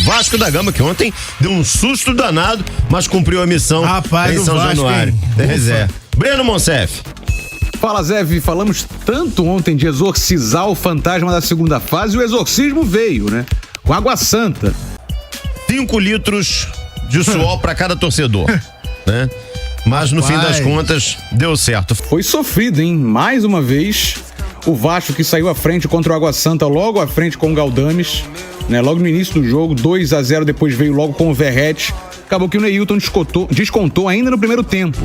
Vasco da Gama, que ontem deu um susto danado, mas cumpriu a missão. Rapaz, em São Vasco, Januário. Zé. Breno Monsef. Fala, Zé, falamos tanto ontem de exorcizar o fantasma da segunda fase, e o exorcismo veio, né? Com Água Santa. 5 litros de suor para cada torcedor, né? Mas no fim das contas, deu certo. Foi sofrido, hein? Mais uma vez, o Vasco que saiu à frente contra o Água Santa, logo à frente com o Galdames, né? Logo no início do jogo, 2-0, depois veio logo com o Verrete. Acabou que o Neilton descontou ainda no primeiro tempo.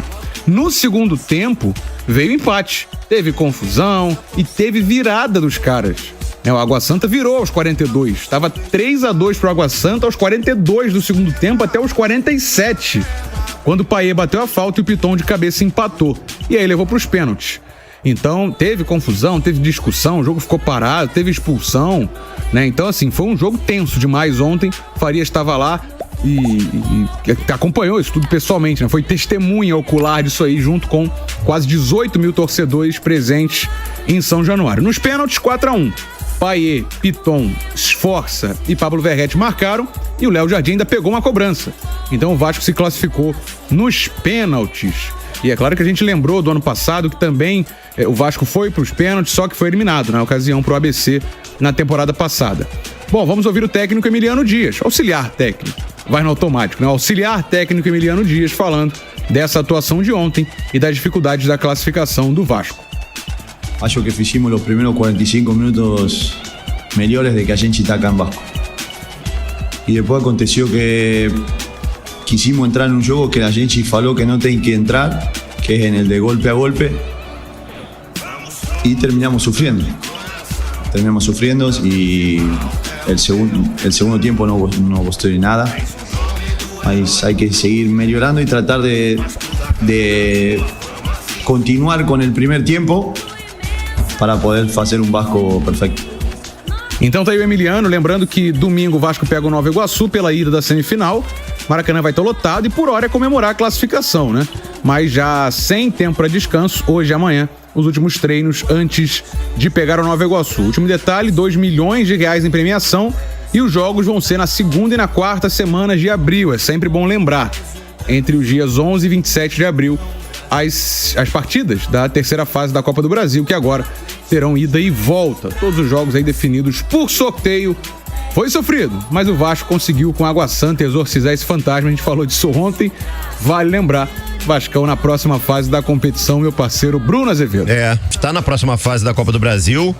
No segundo tempo, veio o empate. Teve confusão e teve virada dos caras. O Água Santa virou aos 42. Estava 3-2 pro Água Santa aos 42 do segundo tempo até os 47. Quando o Payet bateu a falta e o Piton de cabeça empatou. E aí levou pros pênaltis. Então, teve confusão, teve discussão, o jogo ficou parado, teve expulsão, né? Então, assim, foi um jogo tenso demais ontem. Farias estava lá e acompanhou isso tudo pessoalmente, né? Foi testemunha ocular disso aí, junto com quase 18 mil torcedores presentes em São Januário. Nos pênaltis, 4-1. Payet, Piton, Sforza e Pablo Verrete marcaram e o Léo Jardim ainda pegou uma cobrança. Então o Vasco se classificou nos pênaltis. E é claro que a gente lembrou do ano passado que também o Vasco foi para os pênaltis, só que foi eliminado na ocasião para o ABC na temporada passada. Bom, vamos ouvir o técnico Emiliano Dias, auxiliar técnico, vai no automático, né? Auxiliar técnico Emiliano Dias falando dessa atuação de ontem e das dificuldades da classificação do Vasco. Acho que fizemos os primeiros 45 minutos melhores de que a gente está acá en Vasco. Y después aconteció que quisimos entrar en un juego que a gente falou que no tiene que entrar, que es en el de golpe a golpe, y terminamos sufriendo. Y el segundo tiempo no gustó de nada. Hay que seguir mejorando y tratar de continuar con el primer tiempo para poder fazer um Vasco perfeito. Então tá aí o Emiliano, lembrando que domingo o Vasco pega o Nova Iguaçu pela ida da semifinal, Maracanã vai estar lotado e por hora é comemorar a classificação, né? Mas já sem tempo para descanso, hoje e amanhã, os últimos treinos antes de pegar o Nova Iguaçu. Último detalhe, R$2 milhões em premiação e os jogos vão ser na segunda e na quarta semanas de abril, é sempre bom lembrar. Entre os dias 11 e 27 de abril, as partidas da terceira fase da Copa do Brasil, que agora terão ida e volta. Todos os jogos aí definidos por sorteio. Foi sofrido, mas o Vasco conseguiu com Água Santa exorcizar esse fantasma. A gente falou disso ontem. Vale lembrar, Vascão na próxima fase da competição, meu parceiro Bruno Azevedo. Está na próxima fase da Copa do Brasil.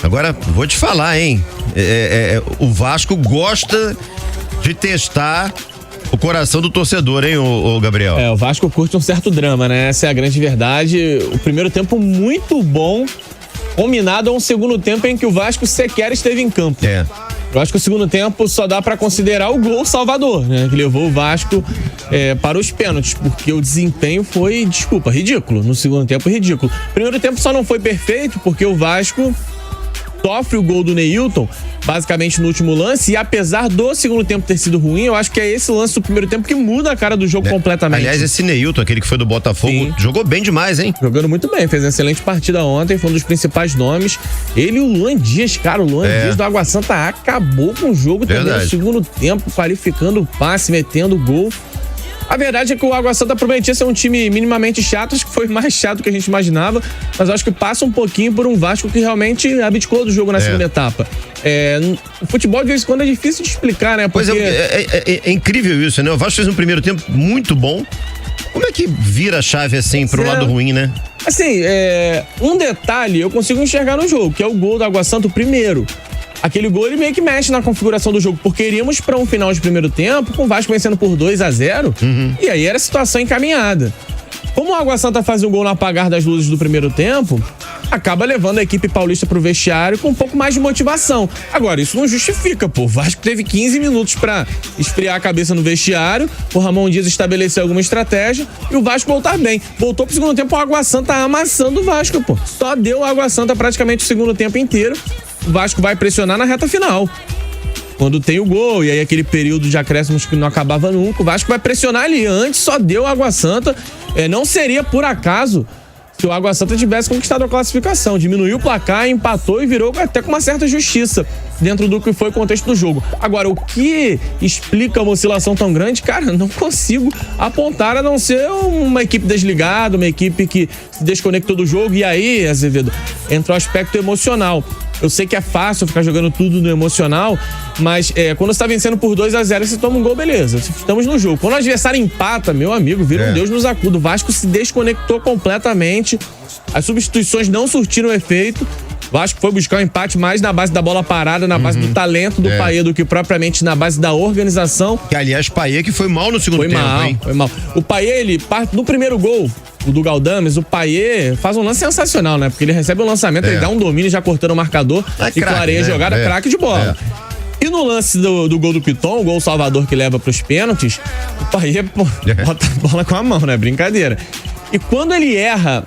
Agora, vou te falar, hein? O Vasco gosta de testar o coração do torcedor, hein, o Gabriel? O Vasco curte um certo drama, né? Essa é a grande verdade. O primeiro tempo muito bom, combinado a um segundo tempo em que o Vasco sequer esteve em campo. Eu acho que o segundo tempo só dá pra considerar o gol salvador, né? Que levou o Vasco para os pênaltis, porque o desempenho foi, ridículo. No segundo tempo, ridículo. Primeiro tempo só não foi perfeito, porque o Vasco sofre o gol do Neilton, basicamente no último lance, e apesar do segundo tempo ter sido ruim, eu acho que é esse lance do primeiro tempo que muda a cara do jogo completamente. Aliás, esse Neilton, aquele que foi do Botafogo, jogou bem demais, hein? Jogando muito bem, fez uma excelente partida ontem, foi um dos principais nomes. Ele e o Luan Dias, cara, o Luan Dias do Água Santa acabou com o jogo também no segundo tempo, qualificando o passe, metendo gol. A verdade é que o Água Santa prometia ser um time minimamente chato, acho que foi mais chato do que a gente imaginava, mas acho que passa um pouquinho por um Vasco que realmente abdicou do jogo na segunda etapa. O futebol de vez em quando é difícil de explicar, né? Porque... Pois é incrível isso, né? O Vasco fez um primeiro tempo muito bom. Como é que vira a chave assim pro lado ruim, né? Assim, um detalhe eu consigo enxergar no jogo, que é o gol do Água Santa, o primeiro. Aquele gol ele meio que mexe na configuração do jogo, porque iríamos para um final de primeiro tempo com o Vasco vencendo por 2-0 e aí era a situação encaminhada. Como o Água Santa faz um gol no apagar das luzes do primeiro tempo, acaba levando a equipe paulista pro vestiário com um pouco mais de motivação. Agora, isso não justifica, pô. O Vasco teve 15 minutos para esfriar a cabeça no vestiário, o Ramon Dias estabeleceu alguma estratégia e o Vasco voltar bem. Voltou pro segundo tempo, o Água Santa amassando o Vasco, pô. Só deu o Água Santa praticamente o segundo tempo inteiro. O Vasco vai pressionar na reta final. Quando tem o gol, e aí aquele período de acréscimos que não acabava nunca, o Vasco vai pressionar ali. Antes só deu Água Santa. Não seria por acaso se o Água Santa tivesse conquistado a classificação. Diminuiu o placar, empatou e virou até com uma certa justiça dentro do que foi o contexto do jogo. Agora, o que explica uma oscilação tão grande, cara, não consigo apontar a não ser uma equipe desligada, uma equipe que se desconectou do jogo. E aí, Azevedo, entra o aspecto emocional. Eu sei que é fácil ficar jogando tudo no emocional, mas quando você tá vencendo por 2-0, você toma um gol, beleza. Estamos no jogo. Quando o adversário empata, meu amigo, vira um Deus nos acuda. O Vasco se desconectou completamente. As substituições não surtiram efeito. O Vasco foi buscar o empate mais na base da bola parada, na base do talento do Payet, do que propriamente na base da organização. Que, aliás, Payet que foi mal no segundo tempo, hein? Foi mal. O Payet, ele parte no primeiro gol, o do Galdames, o Payet faz um lance sensacional, né? Porque ele recebe o lançamento, ele dá um domínio já cortando o marcador e clareia a jogada, craque de bola. E no lance do gol do Piton, o gol salvador que leva pros pênaltis, o Payet bota a bola com a mão, né? Brincadeira. E quando ele erra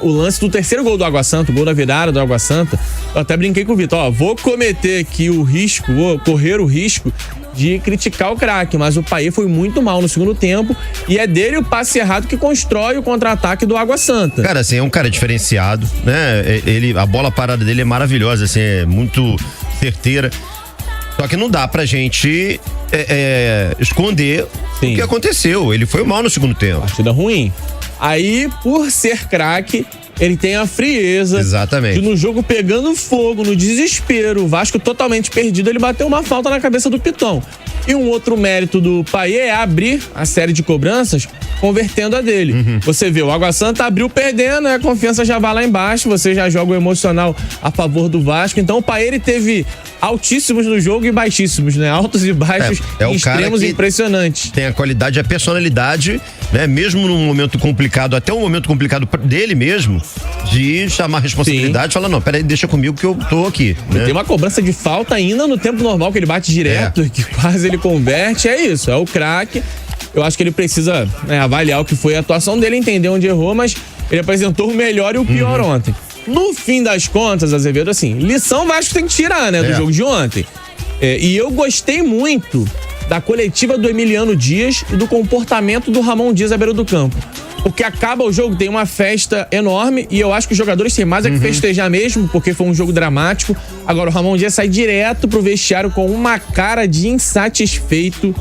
o lance do terceiro gol do Água Santa, o gol da virada do Água Santa, eu até brinquei com o Vitor, vou cometer aqui vou correr o risco de criticar o craque, mas o Payet foi muito mal no segundo tempo e é dele o passe errado que constrói o contra-ataque do Água Santa. Cara, assim, é um cara diferenciado, né? A bola parada dele é maravilhosa, assim, é muito certeira. Só que não dá pra gente esconder o que aconteceu. Ele foi mal no segundo tempo. Partida ruim. Aí, por ser craque, ele tem a frieza. Exatamente. De no jogo pegando fogo, no desespero, o Vasco totalmente perdido, ele bateu uma falta na cabeça do Piton. E um outro mérito do Payet é abrir a série de cobranças, convertendo a dele. Você vê, o Água Santa abriu perdendo, a confiança já vai lá embaixo, você já joga o emocional a favor do Vasco. Então o Payet, ele teve altíssimos no jogo e baixíssimos, né? Altos e baixos, extremos impressionantes. Tem a qualidade, a personalidade, né? Mesmo num momento complicado, até um momento complicado dele mesmo, de chamar a responsabilidade e falar, não, peraí, deixa comigo que eu tô aqui. Né? Tem uma cobrança de falta ainda no tempo normal, que ele bate direto, que quase ele converte, é isso, é o craque. Eu acho que ele precisa avaliar o que foi a atuação dele, entender onde errou, mas ele apresentou o melhor e o pior ontem. No fim das contas, Azevedo, assim, lição o Vasco tem que tirar, né, do jogo de ontem. E eu gostei muito da coletiva do Emiliano Dias e do comportamento do Ramon Dias à beira do campo. Porque acaba o jogo, tem uma festa enorme e eu acho que os jogadores têm mais que festejar mesmo, porque foi um jogo dramático. Agora o Ramon Dias sai direto pro vestiário com uma cara de insatisfeito.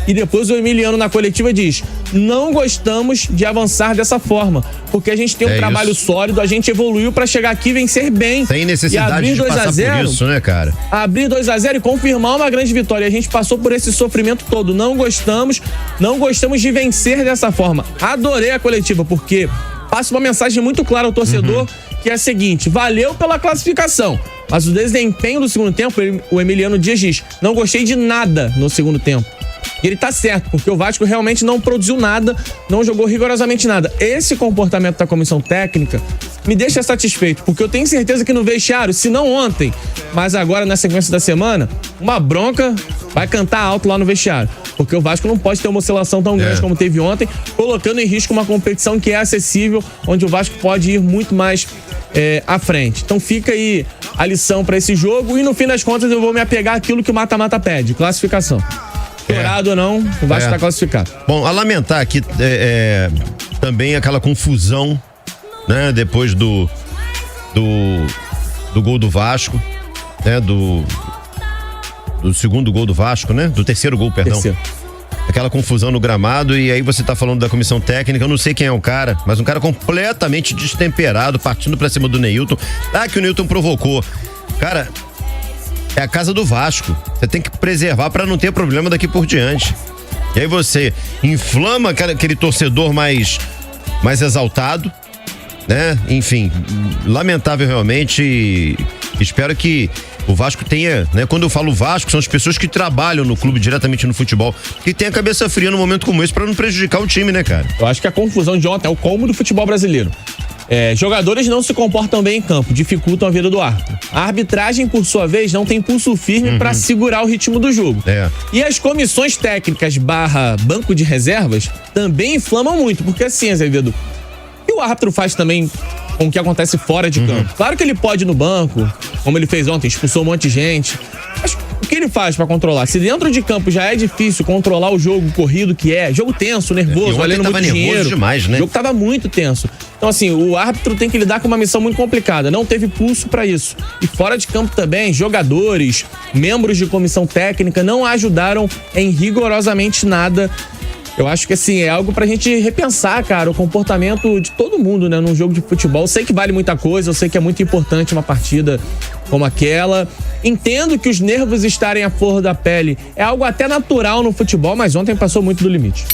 E depois o Emiliano na coletiva diz: não gostamos de avançar dessa forma, porque a gente tem um trabalho sólido, a gente evoluiu pra chegar aqui e vencer bem. Sem necessidade de passar por isso, né, cara? Abrir 2-0 e confirmar uma grande vitória. A gente passou por esse sofrimento todo. Não gostamos de vencer dessa forma. Adorei a coletiva, porque passa uma mensagem muito clara ao torcedor, que é a seguinte: valeu pela classificação, mas o desempenho do segundo tempo, o Emiliano Dias diz, não gostei de nada no segundo tempo. E ele tá certo, porque o Vasco realmente não produziu nada, não jogou rigorosamente nada. Esse comportamento da comissão técnica me deixa satisfeito, porque eu tenho certeza que no vestiário, se não ontem, mas agora na sequência da semana, uma bronca vai cantar alto lá no vestiário. Porque o Vasco não pode ter uma oscilação tão grande como teve ontem, colocando em risco uma competição que é acessível, onde o Vasco pode ir muito mais à frente. Então fica aí a lição para esse jogo e no fim das contas eu vou me apegar àquilo que o mata-mata pede, classificação. Dourado ou não, o Vasco está classificado. Bom, a lamentar aqui também aquela confusão, né, depois do gol do Vasco, né, do segundo gol do Vasco, né, do terceiro gol, perdão. Aquela confusão no gramado, e aí você tá falando da comissão técnica, eu não sei quem é o cara, mas um cara completamente destemperado, partindo pra cima do Neilton. Que o Neilton provocou. Cara, é a casa do Vasco. Você tem que preservar pra não ter problema daqui por diante. E aí você inflama aquele torcedor mais exaltado, né? Enfim, lamentável realmente. Espero que o Vasco tenha, né? Quando eu falo Vasco, são as pessoas que trabalham no clube diretamente no futebol, que tem a cabeça fria num momento como esse pra não prejudicar o time, né, cara? Eu acho que a confusão de ontem é o colmo do futebol brasileiro. Jogadores não se comportam bem em campo, dificultam a vida do árbitro. A arbitragem, por sua vez, não tem pulso firme pra segurar o ritmo do jogo. E as comissões técnicas / banco de reservas também inflamam muito, porque assim, Azevedo, e o árbitro faz também com o que acontece fora de campo. Claro que ele pode ir no banco, como ele fez ontem, expulsou um monte de gente. Mas que ele faz pra controlar? Se dentro de campo já é difícil controlar o jogo corrido que é, jogo tenso, nervoso, valendo muito dinheiro. Demais, né? O jogo tava muito tenso. Então, assim, o árbitro tem que lidar com uma missão muito complicada. Não teve pulso pra isso. E fora de campo também, jogadores, membros de comissão técnica não ajudaram em rigorosamente nada. Eu acho que, assim, é algo pra gente repensar, cara, o comportamento de todo mundo, né, num jogo de futebol. Eu sei que vale muita coisa, eu sei que é muito importante uma partida como aquela. Entendo que os nervos estarem à flor da pele é algo até natural no futebol, mas ontem passou muito do limite.